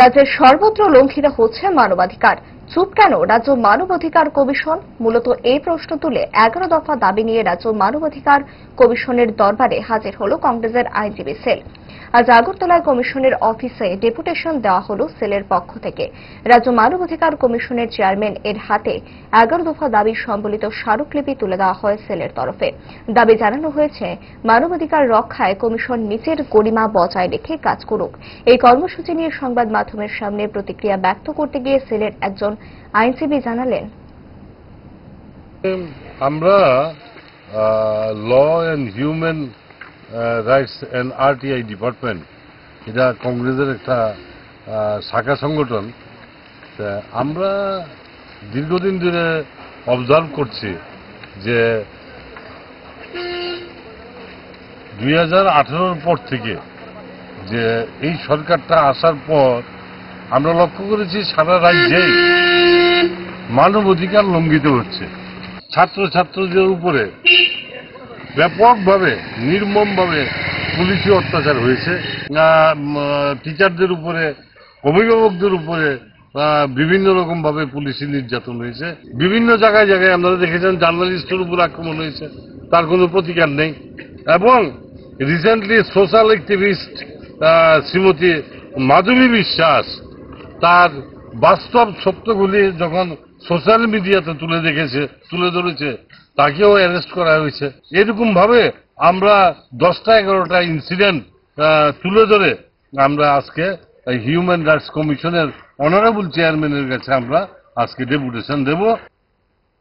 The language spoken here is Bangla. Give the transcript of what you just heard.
রাজ্যের সর্বত্র লঙ্ঘিত হচ্ছে মানবাধিকার। চুপ কেন রাজ্য মানবাধিকার কমিশন? মূলত এই প্রশ্ন তুলে 11 দফা দাবি নিয়ে রাজ্য মানবাধিকার কমিশনের দরবারে হাজির হল কংগ্রেসের আইনজীবী সেল। আজ আগরতলায় কমিশনের অফিসে ডেপুটেশন দেওয়া হল সেলের পক্ষ থেকে। রাজ্য মানবাধিকার কমিশনের চেয়ারম্যান এর হাতে 11 দফা দাবি সম্বলিত স্মারকলিপি তুলে দেওয়া হয় সেলের তরফে। দাবি জানানো হয়েছে, মানবাধিকার রক্ষায় কমিশন নিজের গরিমা বজায় রেখে কাজ করুক। এই কর্মসূচি নিয়ে সংবাদ মাধ্যমের সামনে প্রতিক্রিয়া ব্যক্ত করতে গিয়ে সেলের একজন আইনজীবী জানালেন, আমরা law and human rights and RTI department, এটা কংগ্রেসের একটা শাখা সংগঠন। আমরা দীর্ঘদিন ধরে অবজার্ভ করছি যে 2018-র পর থেকে যে এই সরকারটা আসার পর আমরা লক্ষ্য করেছি সারা রাজ্যেই মানবাধিকার লঙ্ঘিত হচ্ছে। ছাত্রছাত্রীদের উপরে ব্যাপকভাবে নির্মমভাবে পুলিশি অত্যাচার হয়েছে, টিচারদের উপরে, অভিভাবকদের উপরে বিভিন্ন রকম ভাবে পুলিশি নির্যাতন হয়েছে। বিভিন্ন জায়গায় জায়গায় আপনারা দেখেছেন জার্নালিস্টের উপর আক্রমণ হয়েছে, তার কোনো প্রতিকার নেই। এবং রিসেন্টলি সোশ্যাল অ্যাক্টিভিস্ট শ্রীমতী মাধবী বিশ্বাস তার বাস্তব সত্যগুলি যখন সোশ্যাল মিডিয়াতে তুলে ধরেছে, তাকেও অ্যারেস্ট করা হয়েছে। এরকম ভাবে আমরা 10টা-11টা ইনসিডেন্ট তুলে ধরে আমরা আজকে হিউম্যান রাইটস কমিশনের অনারেবল চেয়ারম্যানের কাছে আমরা আজকে ডেপুটেশন দেব।